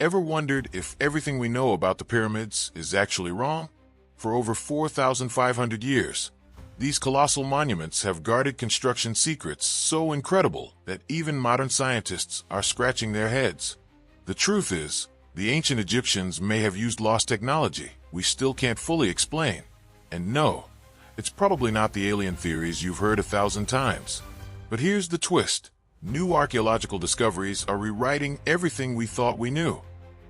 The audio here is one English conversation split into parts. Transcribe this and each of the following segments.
Ever wondered if everything we know about the pyramids is actually wrong? For over 4,500 years, these colossal monuments have guarded construction secrets so incredible that even modern scientists are scratching their heads. The truth is, the ancient Egyptians may have used lost technology we still can't fully explain. And no, it's probably not the alien theories you've heard 1,000 times. But here's the twist. New archaeological discoveries are rewriting everything we thought we knew.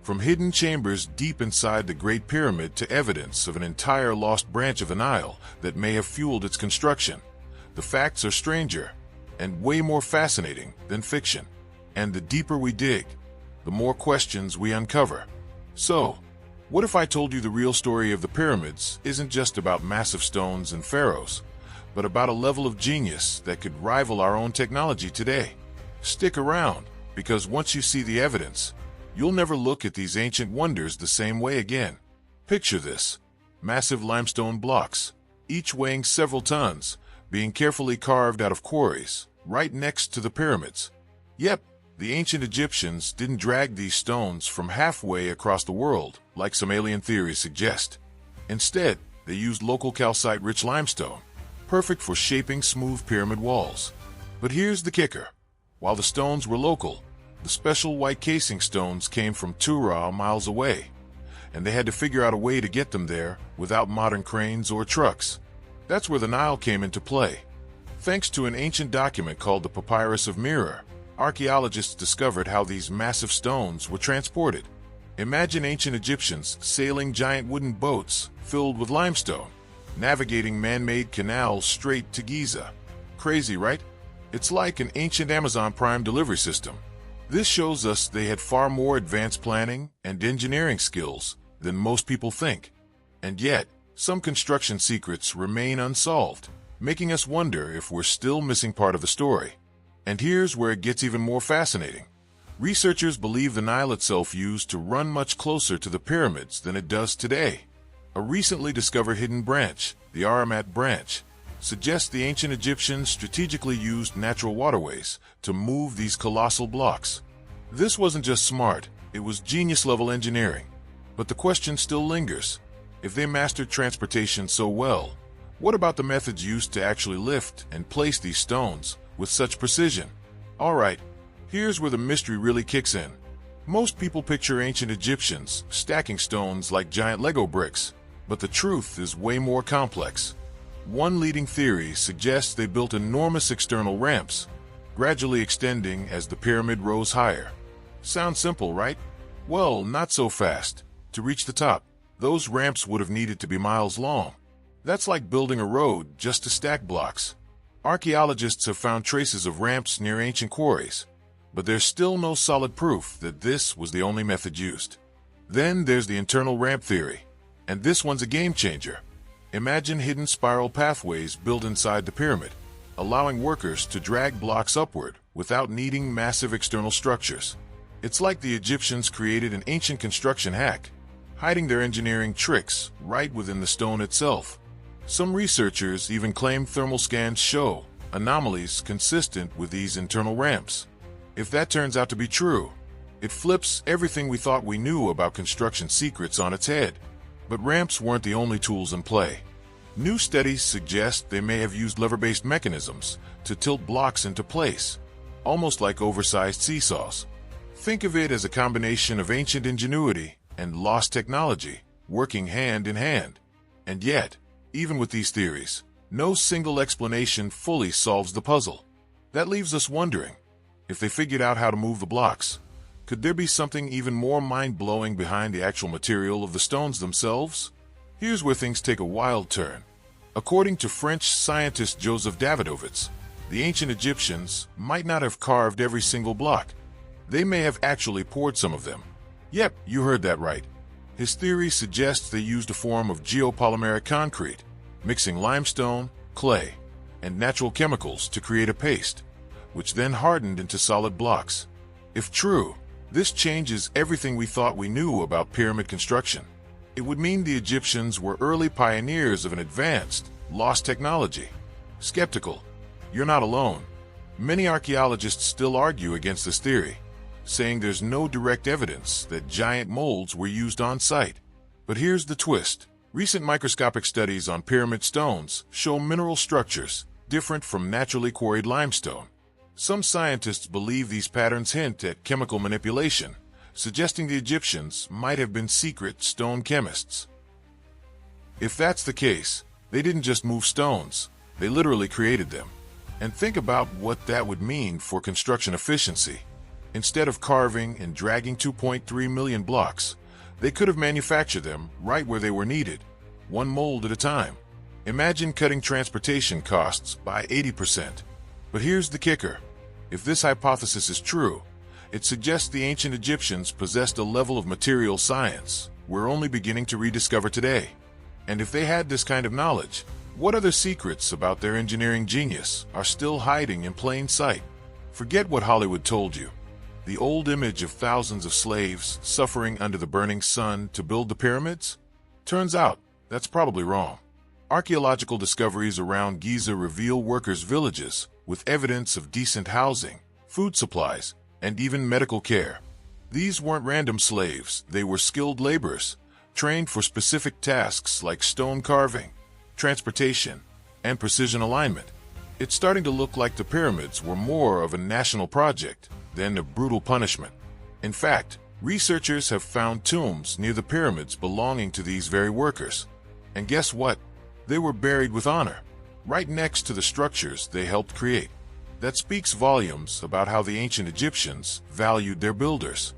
From hidden chambers deep inside the Great Pyramid to evidence of an entire lost branch of the Nile that may have fueled its construction, the facts are stranger and way more fascinating than fiction. And the deeper we dig, the more questions we uncover. So, what if I told you the real story of the pyramids isn't just about massive stones and pharaohs, but about a level of genius that could rival our own technology today? Stick around, because once you see the evidence, you'll never look at these ancient wonders the same way again. Picture this: massive limestone blocks, each weighing several tons, being carefully carved out of quarries, right next to the pyramids. Yep, the ancient Egyptians didn't drag these stones from halfway across the world, like some alien theories suggest. Instead, they used local calcite-rich limestone, perfect for shaping smooth pyramid walls. But here's the kicker. While the stones were local, the special white casing stones came from Tura miles away, and they had to figure out a way to get them there without modern cranes or trucks. That's where the Nile came into play. Thanks to an ancient document called the Papyrus of Mirror, archaeologists discovered how these massive stones were transported. Imagine ancient Egyptians sailing giant wooden boats filled with limestone, navigating man-made canals straight to Giza. Crazy, right? It's like an ancient Amazon Prime delivery system. This shows us they had far more advanced planning and engineering skills than most people think. And yet, some construction secrets remain unsolved, making us wonder if we're still missing part of the story. And here's where it gets even more fascinating. Researchers believe the Nile itself used to run much closer to the pyramids than it does today. A recently discovered hidden branch, the Aramat branch, suggests the ancient Egyptians strategically used natural waterways to move these colossal blocks. This wasn't just smart, it was genius-level engineering. But the question still lingers. If they mastered transportation so well, what about the methods used to actually lift and place these stones with such precision? Alright, here's where the mystery really kicks in. Most people picture ancient Egyptians stacking stones like giant Lego bricks, but the truth is way more complex. One leading theory suggests they built enormous external ramps, gradually extending as the pyramid rose higher. Sounds simple, right? Well, not so fast. To reach the top, those ramps would have needed to be miles long. That's like building a road just to stack blocks. Archaeologists have found traces of ramps near ancient quarries, but there's still no solid proof that this was the only method used. Then there's the internal ramp theory, and this one's a game changer. Imagine hidden spiral pathways built inside the pyramid, allowing workers to drag blocks upward without needing massive external structures. It's like the Egyptians created an ancient construction hack, hiding their engineering tricks right within the stone itself. Some researchers even claim thermal scans show anomalies consistent with these internal ramps. If that turns out to be true, it flips everything we thought we knew about construction secrets on its head. But ramps weren't the only tools in play. New studies suggest they may have used lever-based mechanisms to tilt blocks into place, almost like oversized seesaws. Think of it as a combination of ancient ingenuity and lost technology working hand in hand. And yet, even with these theories, no single explanation fully solves the puzzle. That leaves us wondering, if they figured out how to move the blocks, could there be something even more mind-blowing behind the actual material of the stones themselves? Here's where things take a wild turn. According to French scientist Joseph Davidovits, the ancient Egyptians might not have carved every single block. They may have actually poured some of them. Yep, you heard that right. His theory suggests they used a form of geopolymeric concrete, mixing limestone, clay, and natural chemicals to create a paste, which then hardened into solid blocks. If true, this changes everything we thought we knew about pyramid construction. It would mean the Egyptians were early pioneers of an advanced, lost technology. Skeptical? You're not alone. Many archaeologists still argue against this theory. saying there's no direct evidence that giant molds were used on site. But here's the twist. Recent microscopic studies on pyramid stones show mineral structures different from naturally quarried limestone. Some scientists believe these patterns hint at chemical manipulation, suggesting the Egyptians might have been secret stone chemists. If that's the case, they didn't just move stones, they literally created them. And think about what that would mean for construction efficiency. Instead of carving and dragging 2.3 million blocks, they could have manufactured them right where they were needed, one mold at a time. Imagine cutting transportation costs by 80%. But here's the kicker. If this hypothesis is true, it suggests the ancient Egyptians possessed a level of material science we're only beginning to rediscover today. And if they had this kind of knowledge, what other secrets about their engineering genius are still hiding in plain sight? Forget what Hollywood told you. The old image of thousands of slaves suffering under the burning sun to build the pyramids? Turns out, that's probably wrong. Archaeological discoveries around Giza reveal workers' villages with evidence of decent housing, food supplies, and even medical care. These weren't random slaves, they were skilled laborers, trained for specific tasks like stone carving, transportation, and precision alignment. It's starting to look like the pyramids were more of a national project than a brutal punishment. In fact, researchers have found tombs near the pyramids belonging to these very workers. And guess what? They were buried with honor, right next to the structures they helped create. That speaks volumes about how the ancient Egyptians valued their builders.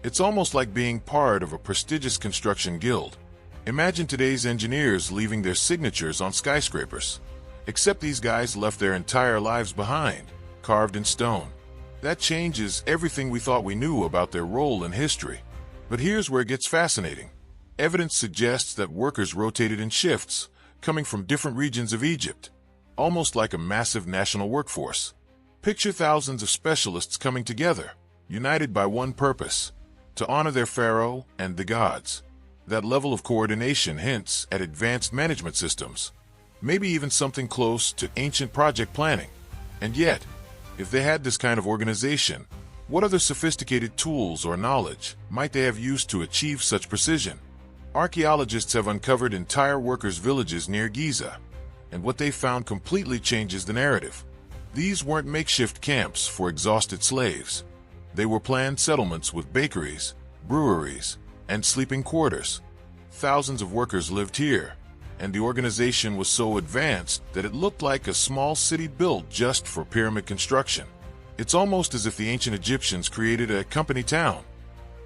It's almost like being part of a prestigious construction guild. Imagine today's engineers leaving their signatures on skyscrapers. Except these guys left their entire lives behind, carved in stone. That changes everything we thought we knew about their role in history. But here's where it gets fascinating. Evidence suggests that workers rotated in shifts, coming from different regions of Egypt, almost like a massive national workforce. Picture thousands of specialists coming together, united by one purpose: to honor their pharaoh and the gods. That level of coordination hints at advanced management systems, maybe even something close to ancient project planning. And yet, if they had this kind of organization, what other sophisticated tools or knowledge might they have used to achieve such precision? Archaeologists have uncovered entire workers' villages near Giza, and what they found completely changes the narrative. These weren't makeshift camps for exhausted slaves. They were planned settlements with bakeries, breweries, and sleeping quarters. Thousands of workers lived here, and the organization was so advanced that it looked like a small city built just for pyramid construction. It's almost as if the ancient Egyptians created a company town,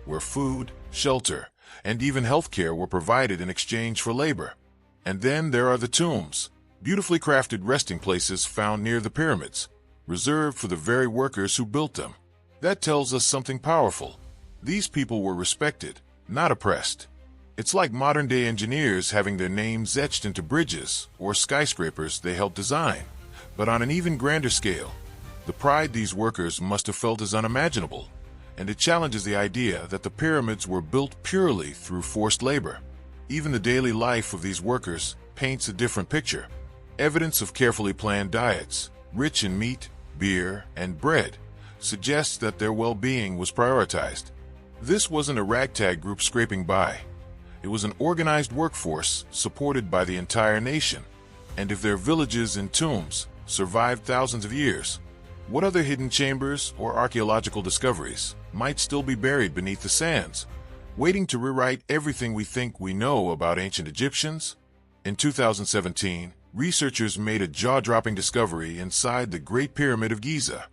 where food, shelter, and even healthcare were provided in exchange for labor. And then there are the tombs, beautifully crafted resting places found near the pyramids, reserved for the very workers who built them. That tells us something powerful. These people were respected, not oppressed. It's like modern-day engineers having their names etched into bridges or skyscrapers they helped design. But on an even grander scale, the pride these workers must have felt is unimaginable, and it challenges the idea that the pyramids were built purely through forced labor. Even the daily life of these workers paints a different picture. Evidence of carefully planned diets, rich in meat, beer, and bread, suggests that their well-being was prioritized. This wasn't a ragtag group scraping by. It was an organized workforce supported by the entire nation. And if their villages and tombs survived thousands of years, what other hidden chambers or archaeological discoveries might still be buried beneath the sands, waiting to rewrite everything we think we know about ancient Egyptians? In 2017, researchers made a jaw-dropping discovery inside the Great Pyramid of Giza,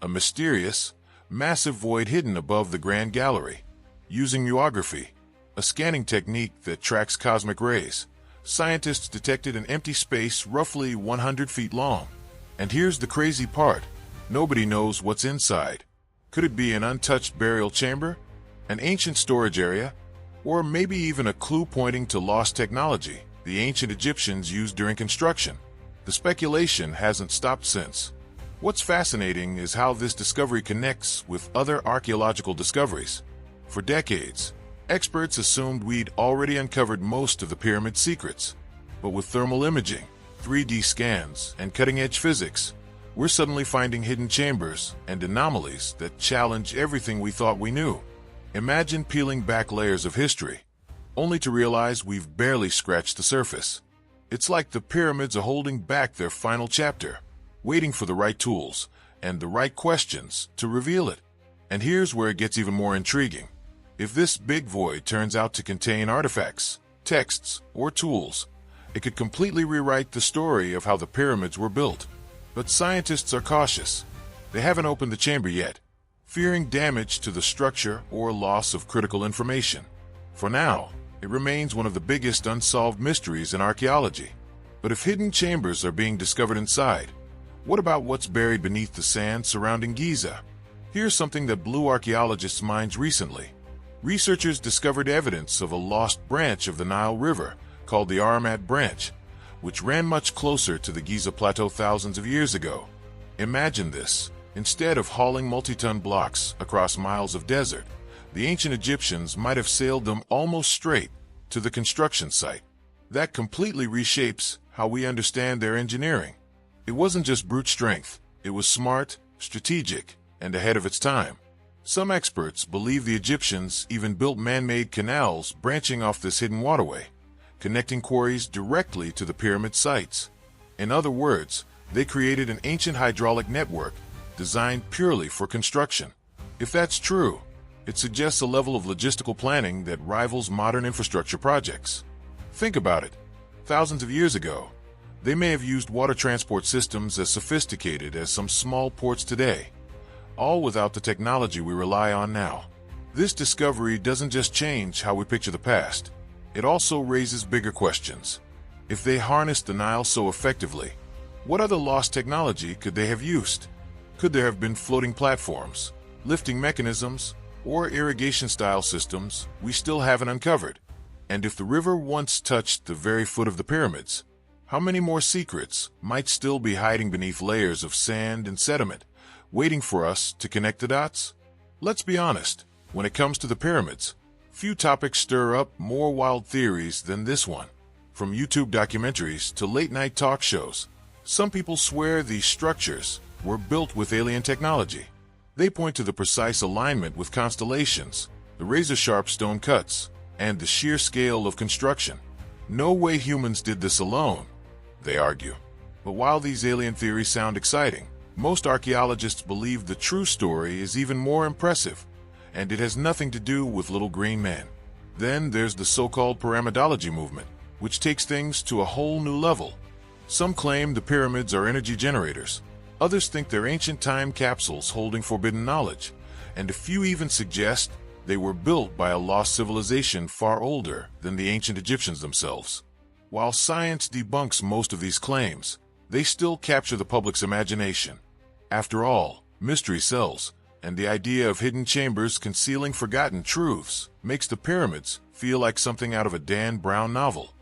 a mysterious, massive void hidden above the Grand Gallery. Using muography, a scanning technique that tracks cosmic rays, scientists detected an empty space roughly 100 feet long. And here's the crazy part. Nobody knows what's inside. Could it be an untouched burial chamber, an ancient storage area, or maybe even a clue pointing to lost technology the ancient Egyptians used during construction? The speculation hasn't stopped since. What's fascinating is how this discovery connects with other archaeological discoveries. For decades, experts assumed we'd already uncovered most of the pyramid secrets. But with thermal imaging, 3D scans, and cutting-edge physics, We're suddenly finding hidden chambers and anomalies that challenge everything we thought we knew. Imagine peeling back layers of history, only to realize we've barely scratched the surface. It's like the pyramids are holding back their final chapter, waiting for the right tools and the right questions to reveal it. And here's where it gets even more intriguing. If this big void turns out to contain artifacts, texts, or tools, it could completely rewrite the story of how the pyramids were built. But scientists are cautious. They haven't opened the chamber yet, fearing damage to the structure or loss of critical information. For now, it remains one of the biggest unsolved mysteries in archaeology. But if hidden chambers are being discovered inside, what about what's buried beneath the sand surrounding Giza? Here's something that blew archaeologists' minds recently. Researchers discovered evidence of a lost branch of the Nile River called the Aramat Branch, which ran much closer to the Giza Plateau thousands of years ago. Imagine this. Instead of hauling multi-ton blocks across miles of desert, the ancient Egyptians might have sailed them almost straight to the construction site. That completely reshapes how we understand their engineering. It wasn't just brute strength. It was smart, strategic, and ahead of its time. Some experts believe the Egyptians even built man-made canals branching off this hidden waterway, connecting quarries directly to the pyramid sites. In other words, they created an ancient hydraulic network designed purely for construction. If that's true, it suggests a level of logistical planning that rivals modern infrastructure projects. Think about it. Thousands of years ago, they may have used water transport systems as sophisticated as some small ports today, all without the technology we rely on now. This discovery doesn't just change how we picture the past. It also raises bigger questions. If they harnessed the Nile so effectively, what other lost technology could they have used? Could there have been floating platforms, lifting mechanisms, or irrigation-style systems we still haven't uncovered? And if the river once touched the very foot of the pyramids, how many more secrets might still be hiding beneath layers of sand and sediment, waiting for us to connect the dots? Let's be honest, when it comes to the pyramids, few topics stir up more wild theories than this one. From YouTube documentaries to late-night talk shows, some people swear these structures were built with alien technology. They point to the precise alignment with constellations, the razor-sharp stone cuts, and the sheer scale of construction. No way humans did this alone, they argue. But while these alien theories sound exciting, most archaeologists believe the true story is even more impressive, and it has nothing to do with little green men. Then there's the so-called pyramidology movement, which takes things to a whole new level. Some claim the pyramids are energy generators. Others think they're ancient time capsules holding forbidden knowledge, and a few even suggest they were built by a lost civilization far older than the ancient Egyptians themselves. While science debunks most of these claims, they still capture the public's imagination. After all, mystery sells, and the idea of hidden chambers concealing forgotten truths makes the pyramids feel like something out of a Dan Brown novel.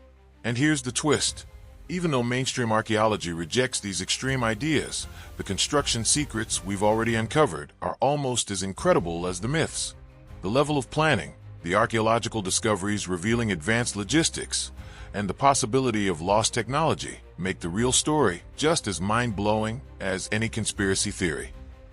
And here's the twist. Even though mainstream archaeology rejects these extreme ideas, the construction secrets we've already uncovered are almost as incredible as the myths. The level of planning, the archaeological discoveries revealing advanced logistics, and the possibility of lost technology make the real story just as mind-blowing as any conspiracy theory.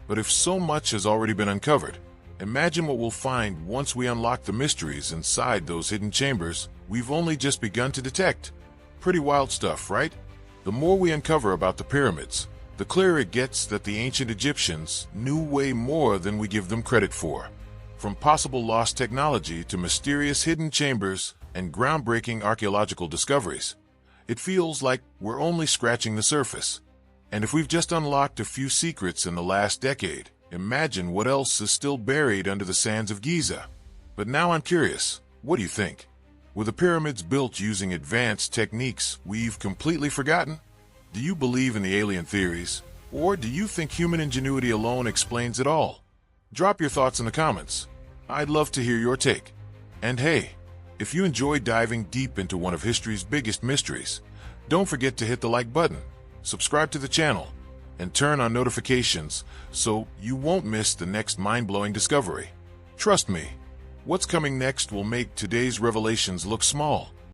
But if so much has already been uncovered, imagine what we'll find once we unlock the mysteries inside those hidden chambers we've only just begun to detect. Pretty wild stuff, right? The more we uncover about the pyramids, the clearer it gets that the ancient Egyptians knew way more than we give them credit for. From possible lost technology to mysterious hidden chambers and groundbreaking archaeological discoveries, it feels like we're only scratching the surface. And if we've just unlocked a few secrets in the last decade, imagine what else is still buried under the sands of Giza. But now I'm curious, what do you think? Were the pyramids built using advanced techniques we've completely forgotten? Do you believe in the alien theories, or do you think human ingenuity alone explains it all? Drop your thoughts in the comments. I'd love to hear your take. And hey, if you enjoy diving deep into one of history's biggest mysteries, don't forget to hit the like button, subscribe to the channel, and turn on notifications so you won't miss the next mind-blowing discovery. Trust me, what's coming next will make today's revelations look small,